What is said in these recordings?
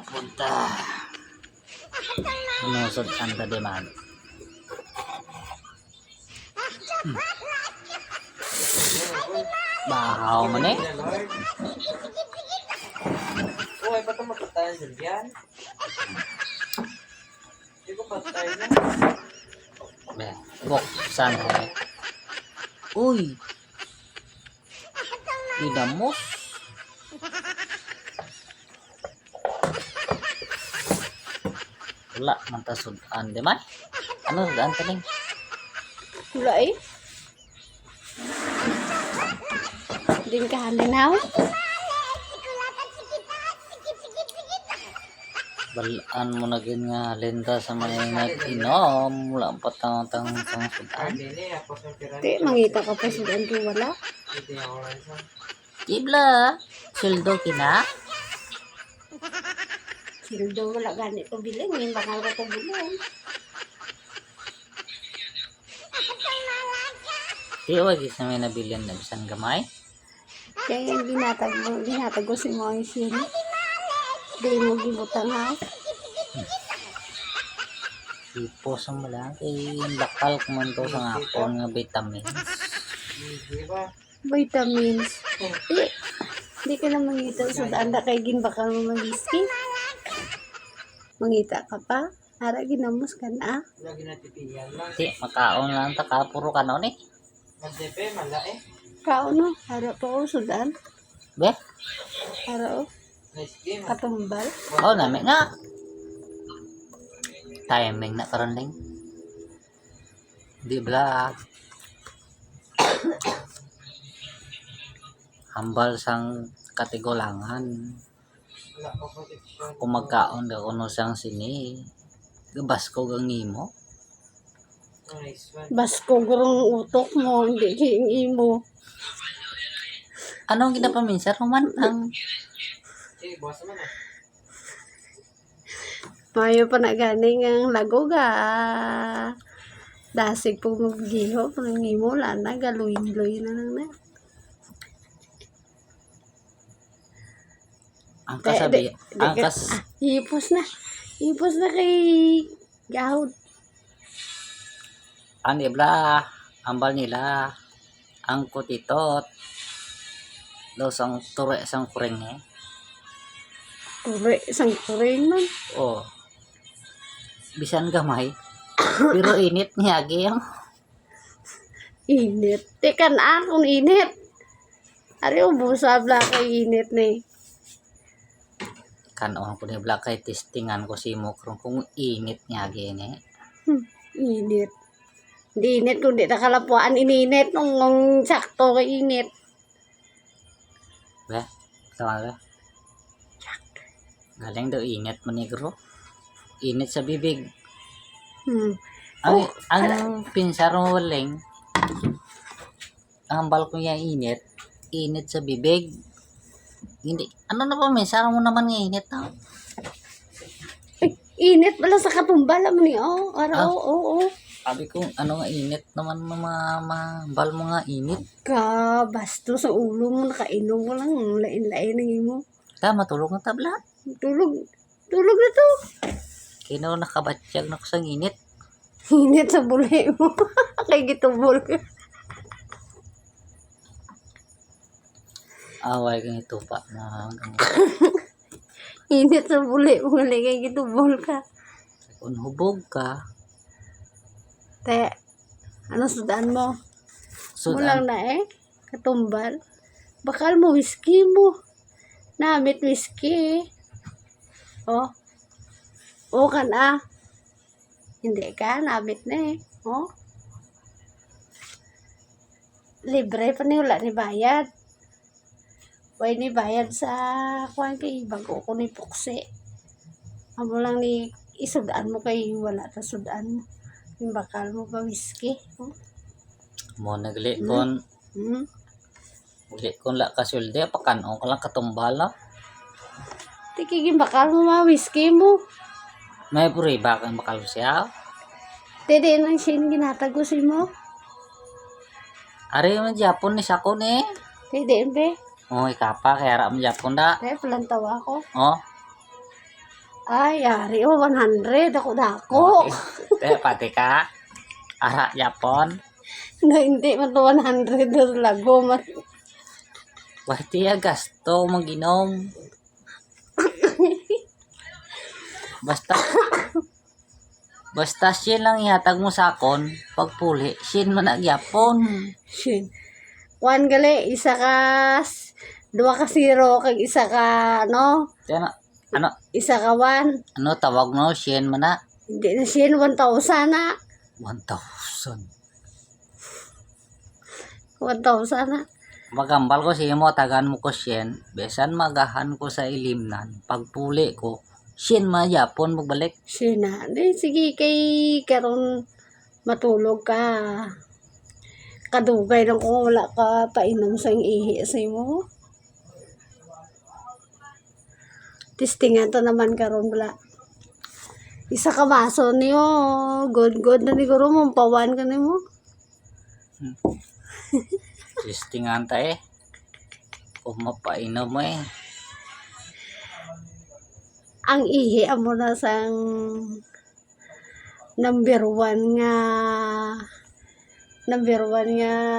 punta. Nusod ang tadiman. Bahaw mo ni. Uy, ba't ang matatayan dyan? Hindi ko patay na. Buksan ko. Uy. Idamos. Wala man ta sudan di man. Ano sudan taling? Wala eh. Din ka halinaw. Balaan mo na gin nga lenta sa mga nag-inom. Wala ang patang-tang sudan. Hindi, ako sa pirata. Di, mangita ka pa sudan kung wala. Hindi ako lang sa... Kibla. Suldo kina. Sildo wala ganit ko bilhin. Ngayon bakal ko ito bilhin. Di wagi sa may nabilin na bisan gamay. Kaya yung ginatag ko si mga isin. Di mo gibutang ha. Ipos mo lang. Lakal kumanto sa ngapon nga vitamins. Hindi ba? Vitamins. Di ka na mangita sudan na kay gin bakal mo mag-iski. Mangita ka pa. Ara ginamos ka na. Lagi natitiyan lang. Di makaon lang ta ka puro kanon eh. Magdepe, mala eh. Kao no. Ara pa o sudan. Be? Ara o. Nice game. Katumbal. Oh, nami na. Timing na karon lang. Di bla. Hambal sang katigolangan. Wala ko protection. Kung magkaon daw kuno sang sini. Gabas ko gang nimo. Nice one. Basko gurong utok mo. Hindi kiing imo. Anong ginapaminsa Roman ang Eh, bukas naman ah. Mayo pa na ganing ang lagoga. Dasig po maggiho. Panangimo wala na. Galuin-luin na lang na. ang kasabi ang kas Ipos na. Ipos na kay Gahod. ang ibla ambal nila ang kutitot daw sang ture sang kureng eh. Kure, isang kuring man. Oh. Bisan gamay. Pero init niya yung Init. Tekan akong init. Ari ubusab la kay init ni. kanon ko ni black kay testingan ko si mo kung init niya gini. Init. Di init kung di nakalapuan ininit nung sakto kay init. Be, tama ba? Galing daw init mo negro. Init sa bibig. Oh, Ang pinsar mo waling. Ang balko niya init. Init sa bibig. Hindi. Ano na pa pinsar mo naman ng init na? Ay, init pala sa katumbal mo ni oh. Araw, oo. Sabi ko, ano nga init naman bal mo nga init. Ka, basto sa ulo mo nakainom mo lang lain-lain ng imo. Matulog ng tabla. Tulog. Tulog na to. Kino nakabatsyag na ko sa init. Init sa buli mo. Kay gitubol ka. Away kang ito pa na Init sa buli mo. Kay gitubol ka. kung hubog ka. Te, ano sudan mo? So, Mulang na eh. Katumbal. Bakal mo whiskey mo. Namit whiskey eh. Oh. O kan ah. Hindi ka. Namit na eh. Oh. Libre pa ni wala ni bayad. Way ni bayad sa kuhan kay bago ko ni puksi. Amo lang ni isudan mo kay wala ta sudan mo. Yung bakal mo ba whiskey? Oh. mo nagli kon uli kon la kasulde pakanon ka lang katumbal na. Tikigin bakal mo ma whiskey mo. May puri ba kang bakal siya? Dede nang sin ginatagusin mo. Ari mo Japon ni sako ni. Dede be. Oh, ikapa kaya ra mo Japon da. Kaya palantawa ko. Oh. Ay, ari o 100 ako dako. Pati ka. Ara, Japon. Na hindi man to 100 na lago man. Pati gasto maginom. Basta sin lang ihatag mo sa akon, pagpuli, sin man nagyapon. Shin. Kuan gali isa ka 2 ka 0 kag isa ka no, Kaya ano, isa ka 1. ano tawag no, sin man na. Hindi na shin 1,000 na. 1,000. 1,000 na. Magambal ko siya mo, tagan mo ko sin. Besan magahan ko sa ilimnan. Pagpuli ko, sin man yapon magbalik. Shin na. Di sige kay karon matulog ka. Kadugay lang kung wala ka painom sa ihi sa imo. Testingan to naman karon wala. Isa ka baso niyo. Good na ni guro mo pawan ka nimo. Sistingan ta eh. Kung mapainom mo eh. Ang ihi amo na sang number 1 nga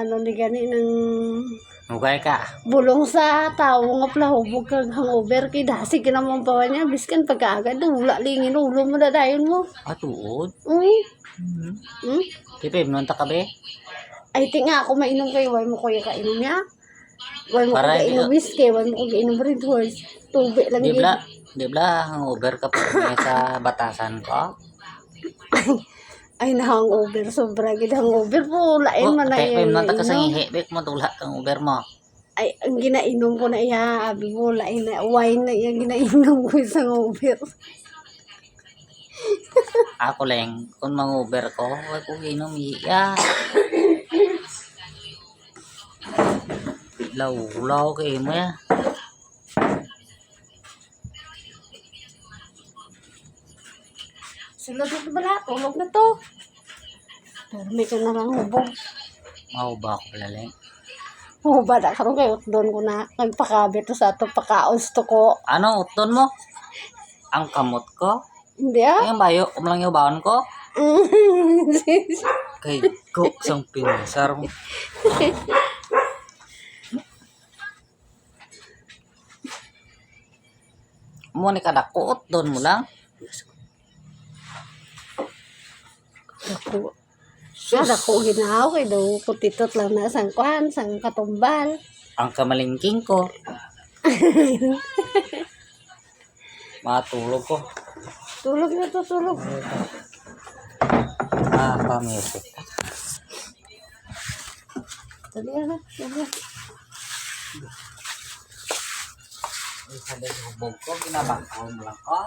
ano ni gani ng Mugay ka. bulong sa tao nga plahubog kag hangover kay dasig ka naman pa niya biskan pagkaagad wala lingin ulo mo dadayon mo. Tuod. Uy. Hmm. Tipim nun ta ka be. Ay tinga ako mainom kay way mo kuya kainom niya. Way mo Para kuya hindi inom whiskey, way mo kuya inom Red Horse. Tubig lang Di gid. bla hangover ka pa sa batasan ko. Ay na hangover sobra gid hangover po lain man na Tipim nun ta ka sa inom. ihi, bek mo tula hangover mo. Ay ang ginainom ko na iya abi mo lain na wine na iya ginainom ko sa hangover. Ako lang, kung mangover ko, huwag ko ginom iya. Law kayo mo ya. Sulod na bala, tulog na to. Dormi ka na lang hubog. Mau ba ako lalang? Hubad na karon kay utdon ko na nagpakabit to sa ato pakaos to ko. Ano, uton mo? Ang kamot ko? Hindi ah. Ay, ang bayo, lang yung baon ko? Kay go, sang pinsar mo. Mo ni kadako, uton mo lang. Ako. Ako ginaw kay daw kutitot lang na sang kwan, sang katumbal. Ang kamalingking ko. Matulog ko. Tulog na to, tulog. Pa-music. Dali na. Isa din hubog ko, ginabangkaw mo lang ko.